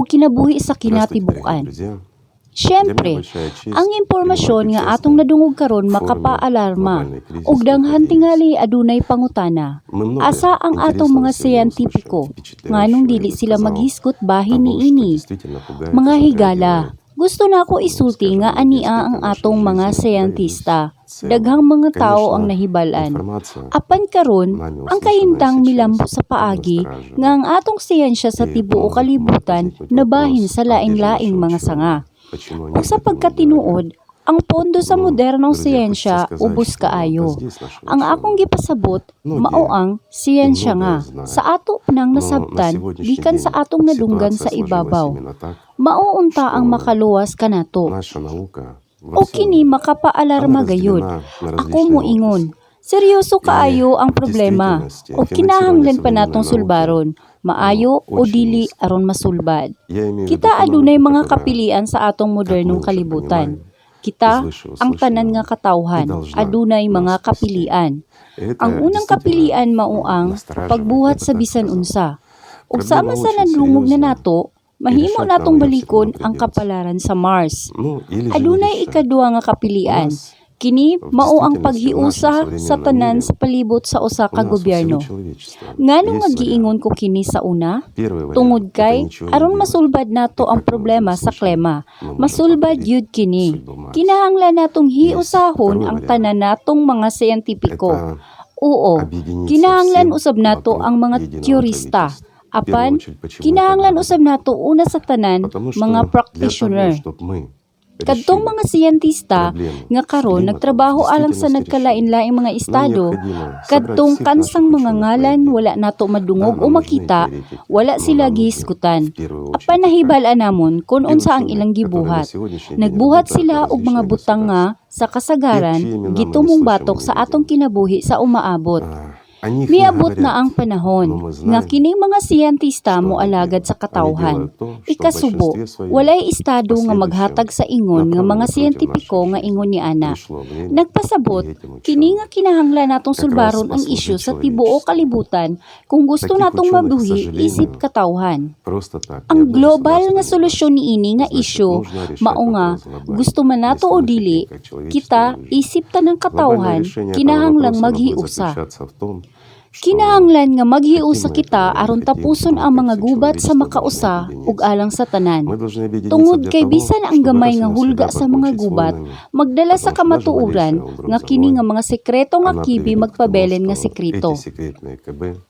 kinabuhi sa kinatibukan. Siyempre, ang impormasyon nga atong nadungog karon makapaalarma ug danghan tingali adunay pangutana. Asa ang atong mga siyentipiko nganong dili sila maghiskot bahin niini? Mga higala, gusto na ako isulti nga ania ang atong mga siyentista. Daghang mga tao ang nahibalan. Apan karon, ang kahimtang milambo sa paagi nga ang atong siyensya sa tibuok kalibutan nabahin sa laing-laing mga sanga. O sa pagkatinuod, ang pondo sa modernong siyensya ubos kaayo. Ang akong gipasabot, mao ang siyensya nga. Sa ato nang nasabtan, gikan sa atong nadunggan sa ibabaw. Mauunta ang makaluwas kanato. O kini makapaalarma gayud. Ako moingon, seryoso kaayo ang problema. O kinahanglan pa natong sulbaron. Maayo o dili aron masulbad. Kita adunay mga kapilian sa atong modernong kalibutan. Kita, ang tanan nga katawhan, adunay mga kapilian. Ang unang kapilian mao ang pagbuhat sa bisan unsa. Ug sama sa nadungog na nato, mahimo natong balikon ang kapalaran sa Mars. Adunay ikaduha nga kapilian. Kini mao ang paghiusa sa tanan sa palibot sa usa ka gobyerno. Ngano nga giingon ko kini sa una? Tungod kay aron masulbad nato ang problema sa klima. Masulbad yud kini. Kinahanglan natong hiusahon ang tanan natong mga siyentipiko. Oo, kinahanglan usab nato ang mga teorista. Apan, kinahanglan usab nato una sa tanan mga practitioner. Kadtong mga siyentista nga karon nagtrabaho alang sa nagkalain-laing mga estado, kadtong kansang mga ngalan wala nato madungog o makita, wala sila gihisgutan. Apan nahibal-an namon kung unsa ang ilang gibuhat. Nagbuhat sila og mga butang nga sa kasagaran gitumong batok sa atong kinabuhi sa umaabot. Miabot na ang panahon nga kining mga siyentista moalagad sa katawhan. Ikasubo, walay estado nga maghatag sa ingon nga mga siyentipiko nga ingon ni ana. Nagpasabot, kini nga kinahanglan natong sulbaron ang isyu sa tibuok kalibutan kung gusto natong mabuhi isip katawhan. Ang global nga solusyon niini nga isyu mao nga gusto man nato o dili, kita isip tanang katawhan kinahanglang maghiusa. Kinahanglan nga maghiusa kita aron tapuson ang mga gubat sa makausa ug alang sa tanan. Tungod kay bisan ang gamay nga hulga sa mga gubat, magdala sa kamatuoran nga kini nga mga sekreto nga kibi magpabelen nga sekreto.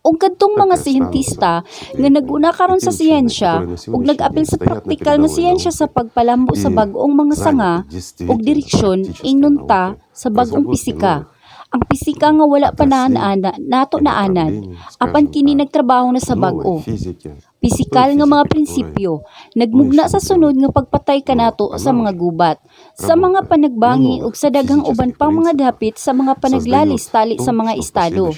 Ug kadtong mga siyentista nga naguna karon sa siyensya ug nag-apil sa praktikal nga siyensya sa pagpalambo sa bag-ong mga sanga ug direksyon ingnon ta sa bag-ong pisika. Ang pisika nga wala pa nato naanan, apan kini nagtrabaho na sa bag-o. Pisikal nga mga prinsipyo, nagmugna sa sunod nga pagpatay kanato sa mga gubat, sa mga panagbangi ug sa daghang uban pang mga dapit sa mga panaglalis tali sa mga estado.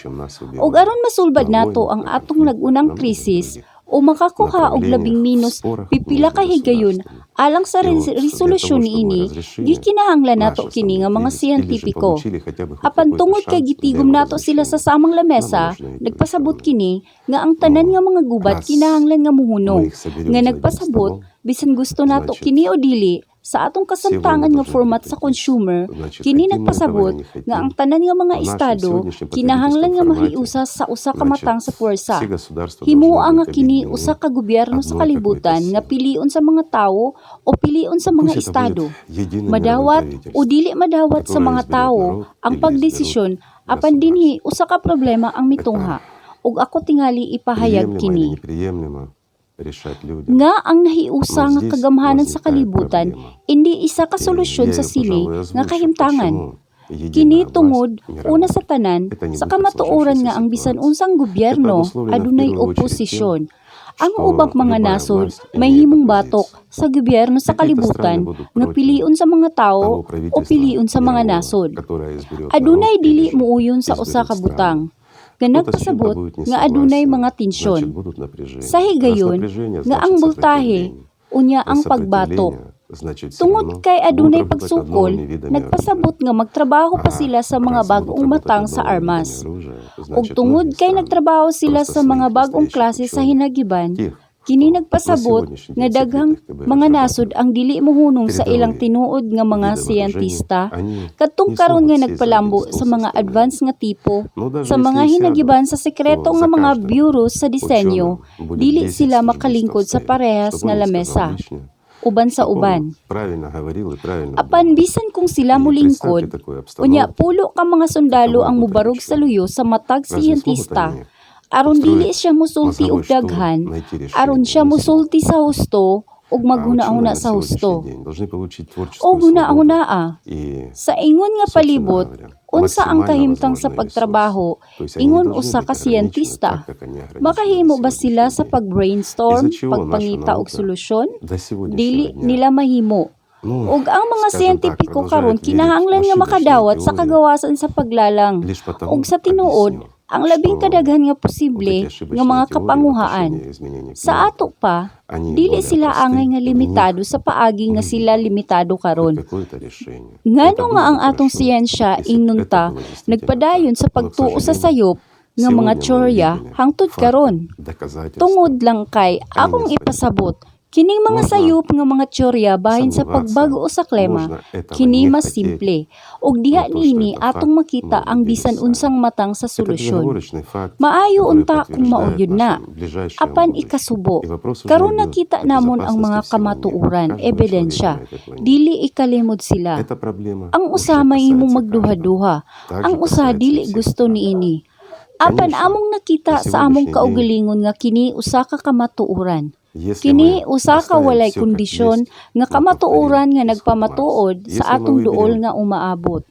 Ug aron masulbad nato ang atong nagunang krisis, o makakuha og labing minus pipila ka higayon alang sa resolusyon niini, gikinahanglan nato kini nga mga siyentipiko. Apan tungod kay gitigom nato sila sa samang lamesa, nagpasabot kini nga ang tanan nga mga gubat kinahanglan nga muhunong. Nga nagpasabot bisan gusto nato kini o dili, sa atong kasamtangan nga format sa consumer, kini nagpasabot nga ang tanan nga mga estado kinahanglan nga mahiusa sa usa ka matang sa puwersa. Himua nga kini usa ka gobyerno sa kalibutan nga pilion sa mga tawo o pilion sa mga estado. Madawat o dili madawat sa mga tawo ang pagdesisyon, apan dinhi usa ka problema ang mitungha. Ug ako tingali ipahayag kini. Nga ang nahiusa nga kagamhanan sa kalibutan, hindi isa ka solusyon sa sili nga kahimtangan. Kini tungod, una sa tanan, sa kamatuoran nga ang bisan unsang gobyerno adunay oposisyon. Ang ubang mga nasod may himong batok sa gobyerno sa kalibutan nga pilion sa mga tao o pilion sa mga nasod. Adunay dili muuyon sa usa ka butang. Nga nagpasabot nga adunay mga tensyon. Sa higayon, nga ang voltahe, unya ang pagbatok. Tungod kay adunay pagsukol, nagpasabot nga magtrabaho pa sila sa mga bag-ong matang sa armas. Ug tungod kay nagtrabaho sila sa mga bag-ong klase sa hinagiban, Kini nagpasabot nga daghang mga nasod ang dili mohunong sa ilang tinuod nga mga siyentista, kadtong karon nga nagpalambo sa mga advanced nga tipo, sa mga hinagiban sa sekreto nga mga bureau sa disenyo, dili sila makalingkod sa parehas nga lamesa. Uban sa uban. Apan bisan kung sila mulingkod, unya pulo ka mga sundalo ang mubarog sa luyo sa matag siyentista, aron dili siya musulti og daghan, aron siya musulti sa husto ug maghuna-huna sa husto. O huna-hunaa. Sa ingon nga palibot, unsa ang kahimtang sa pagtrabaho, ingon usa ka siyentista. Makahimo ba sila sa pag-brainstorm, pagpangita og solusyon? Dili nila mahimo. Ug ang mga siyentipiko karon kinahanglan nga makadawat sa kagawasan sa paglalang ug sa tinuod ang labing kadaghan nga posible nga mga kapanguhaan. Sa ato pa, dili sila angay nga limitado sa paagi nga sila limitado karon. Ngano nga ang atong siyensya ingnunta nagpadayon sa pagtuo sa sayop nga mga tsorya hangtod karon. Tungod lang kay akong ipasabot, kining mga sayop nga mga tsorya bahin sa pagbago sa klima, kini mas simple. Ug diha niini atong makita ang bisan unsang matang sa solusyon. Maayo unta kung mao gyud na. Apan ikasubo, karon nakita namon ang mga kamatuoran, ebidensya. Dili ikalimod sila. Ang usa mahimong magduha-duha. Ang usa dili gusto niini. Apan among nakita sa among kaugalingon nga kini usa ka kamatuoran. Kini usa ka walay kondisyon nga kamatuoran nga nagpamatuod sa atong duol nga umaabot.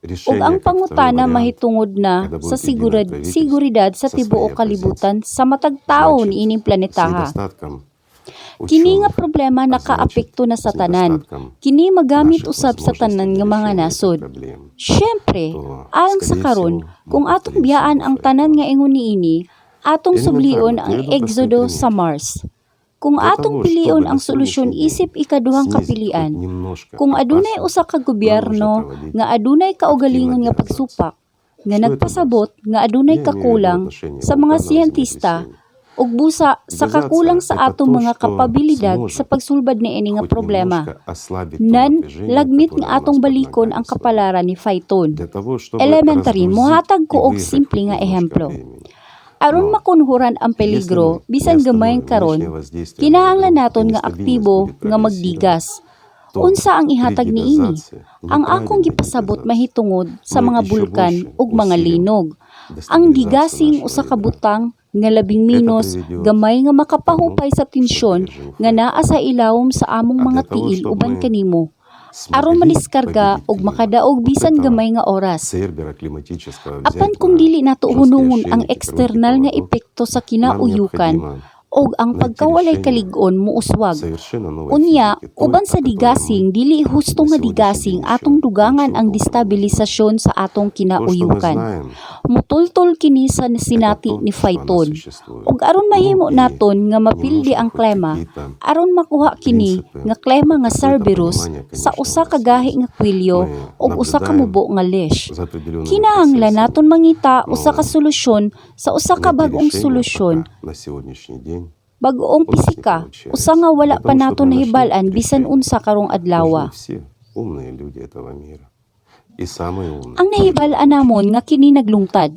Ug ang pangutana mahitungod na sa siguridad sa tibuok kalibutan sa matag tawo niining planetaha. Kini nga problema nakaapekto na sa tanan. Kini magamit usab sa tanan nga mga nasod. Syempre, alang sa karon, kung atong biyaan ang tanan nga ingon niini, atong sublion ang Exodo sa Mars. Kung atong pilion ang solusyon isip ikaduhang kapilian, kung adunay usa ka gobyerno nga adunay kaugalingon nga pagsupak, nga nagpasabot nga adunay kakulang sa mga siyentista ug busa sa kakulang sa atong mga kapabilidad sa pagsulbad niini nga problema, nan lagmit nga atong balikon ang kapalaran ni Phaeton. Elementary, mohatag ko og simple nga ehemplo. Aron makunhuran ang peligro, bisan gamay karon, kinahanglan naton nga aktibo nga magdigas. Unsa ang ihatag niini? Ang akong gipasabot mahitungod sa mga bulkan ug mga linog. Ang digasing usa ka butang nga labing minos, gamay nga makapahupay sa tensyon nga naa sa ilawom sa among mga tiil uban kanimo. Aron madiskarga og makadaog bisan gamay nga oras. Apan kung dili nato hunungon ang eksternal nga epekto sa kinauyukan og ang pagkawalay kalig-on muuswag. Unya, uban sa digasing, dili husto nga digasing atong dugangan ang destabilisasyon sa atong kinauyukan. Mutultol kini sa sinati ni Phaeton. Ug aron mahimo naton nga mapildi ang klema, aron makuha kini nga klema nga Cerberus sa usa ka gahi nga kwilyo ug usa ka mubo nga leash. Kinahanglan naton mangita usa ka solusyon sa usa ka bag-ong solusyon. Bag-ong pisika, usa nga wala pa nato nahibal-an bisan unsa karong adlaw. Ang nahibal-an namon nga kini naglungtad.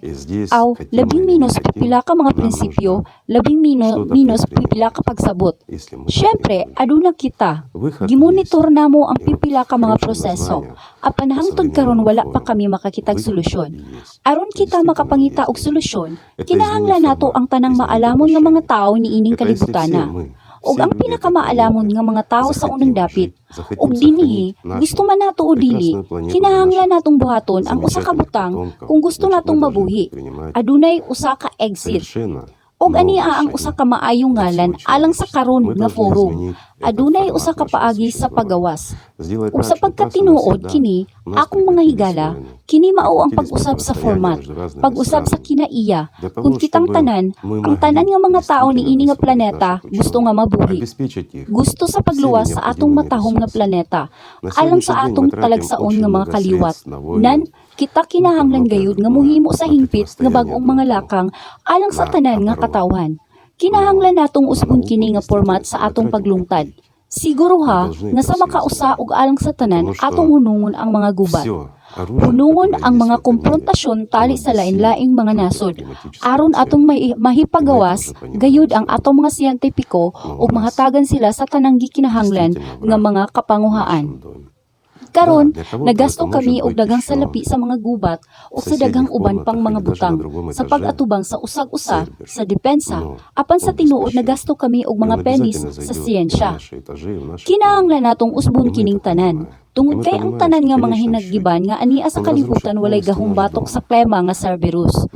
Aw, labing minos pipila ka mga prinsipyo, labing minos pipila ka pagsabot. Syempre, aduna kita. Gimonitor namo ang pipila ka mga proseso. Apan hangtod karon wala pa kami makakitag solusyon. Aron kita makapangita og solusyon, kinahanglan nato ang tanang maalamon nga mga tawo niining kalibutana. Og ang pinakamaalamon nga mga tawo sa unang dapit. Og dinhi, gusto man nato o dili, kinahanglan natong buhaton ang usa ka butang kung gusto natong mabuhi. Adunay usa ka exit. Og ania ang usa ka maayong ngalan alang sa karon nga forum. Adunay usa ka paagi sa pagawas. Ug sa pagkatinuod kini, akong mga higala, kini mao ang pag-usab sa format, pag-usab sa kinaiya, kung kitang tanan, ang tanan nga mga tao niini nga planeta gusto nga mabuhi. Gusto sa pagluwas sa atong matahom nga planeta, alang sa atong talagsaon nga mga kaliwat. Nan, kita kinahanglan gayud nga muhimo sa hingpit nga bag-ong mga lakang alang sa tanan nga katawan. Kinahanglan natong usbon kini nga format sa atong paglungtad. Siguro ha, nga sa makausa ug alang sa tanan, atong hunungon ang mga gubat. Hunungon ang mga komprontasyon tali sa lain-laing mga nasod. Aron atong mahipagawas, gayud ang atong mga siyentipiko ug mahatagan sila sa tanang gikinahanglan nga mga kapanguhaan. Karon, nagasto kami og daghang salapi sa mga gubat o sa daghang uban pang mga butang sa pag-atubang sa usag-usa, sa depensa, apan sa tinuod nagasto kami og mga penis sa siyensya. Kinahanglan natong usbon kining tanan. Tungod kay ang tanan nga mga hinaggiban nga ania sa kalibutan walay gahong batok sa klema nga Cerberus.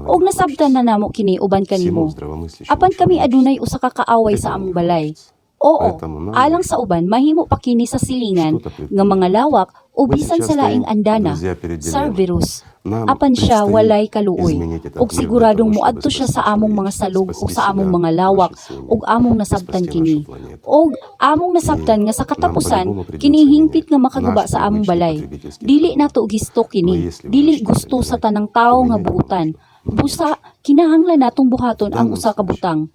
Og nasabtan na namo kini uban kanimo. Apan kami adunay usa ka kaaway sa among balay. Oo, alang sa uban, mahimo pa kini sa silingan nga mga lawak o bisan sa laing andana, Cerberus. Apan siya walay kaluoy, ug siguradong muadto siya sa among mga salog o sa among mga lawak, ug among nasabtan kini. Og among nasabtan nga sa katapusan, kini hingpit nga makaguba sa among balay. Dili nato gisto kini, dili gusto sa tanang tawo nga buutan. Busa, kinahanglan natong buhaton ang usa ka butang.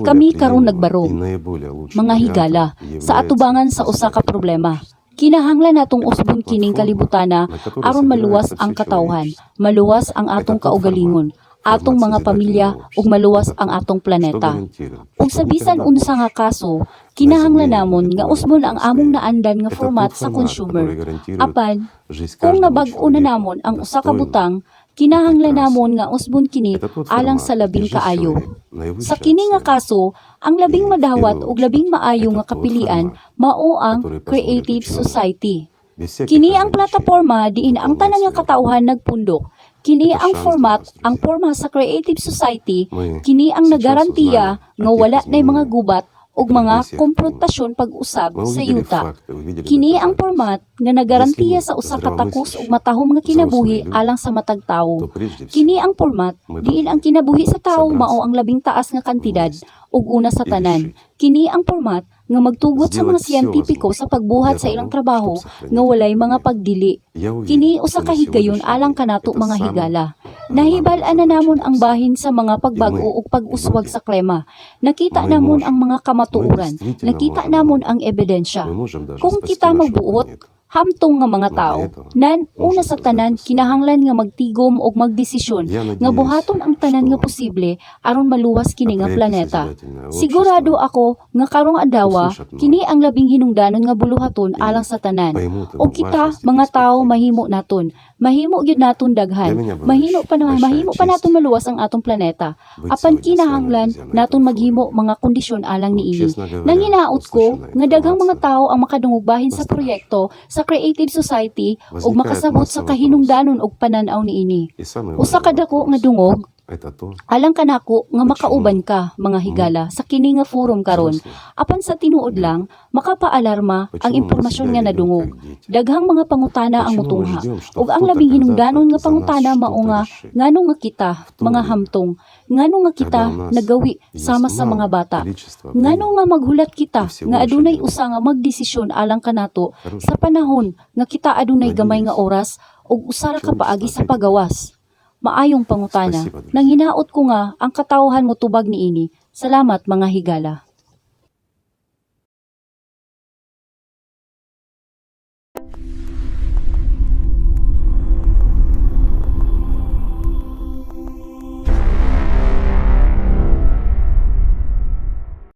Kami karon nagbaro, mga higala, sa atubangan sa usa ka problema. Kinahanglan natong usbon kining kalibutana aron maluwas ang katawhan, maluwas ang atong kaugalingon, atong mga pamilya ug maluwas ang atong planeta. Ug sa bisan unsa nga kaso, kinahanglan namon nga usbon ang among naandan nga format sa consumer. Apan, kung nabag-o na namon ang usa ka butang, kinahanglan namon nga usbon kini alang sa labing kaayo. Sa kini nga kaso, ang labing madawat ug labing maayo nga kapilian mao ang Creative Society. Kini ang plataporma diin ang tanan nga katawhan nagpundok. Kini ang forma sa Creative Society, kini ang nagarantiya nga wala nay mga gubat ug mga komprontasyon pag-usab sa yuta. Kini ang format nga nagarantiya sa usa ka takos ug matahom nga kinabuhi alang sa matag tawo. Kini ang format diin ang kinabuhi sa tawo mao ang labing taas nga kantidad ug una sa tanan. Kini ang format nga magtugot sa mga siyentipiko sa pagbuhat sa ilang trabaho nga walay mga pagdili. Kini usa ka higayon alang kanato mga higala. Nahibal-an na namon ang bahin sa mga pagbago ug pag-uswag sa klema. Nakita namon ang mga kamatuoran. Nakita namon ang ebidensya. Kung kita magbuot, hamtong nga mga tao, nan una sa tanan kinahanglan nga magtigom og magdesisyon nga buhaton ang tanan nga posible aron maluwas kini nga planeta. Sigurado ako nga karong adlaw kini ang labing hinungdanon nga buluhaton alang sa tanan. Og kita mga tao mahimo naton. Mahimo gyud naton daghan. Mahimo pa naton maluwas ang atong planeta. Apan kinahanglan naton maghimo mga kondisyon alang niini. Nanginaot ko nga daghang mga tao ang makadungog bahin sa proyekto sa Creative Society ug makasabot sa kahinungdanon ug pananaw niini. Usa ka dako nga dungog alang kanako nga makauban ka mga higala sa kini nga forum karon. Apan sa tinuod lang makapaalarma ang impormasyon nga nadungog. Daghang mga pangutana ang mutungha ug ang labing hinungdanon nga pangutana mao nga ngano nga kita mga hamtong, ngano nga kita nagawi sama sa mga bata, ngano nga maghulat kita nga adunay usa nga magdesisyon alang kanato sa panahon nga kita adunay gamay nga oras ug usa ra ka paagi sa pagawas. Maayong pangutana. Nang hinaot ko nga ang katawhan mo tubag niini. Salamat mga higala.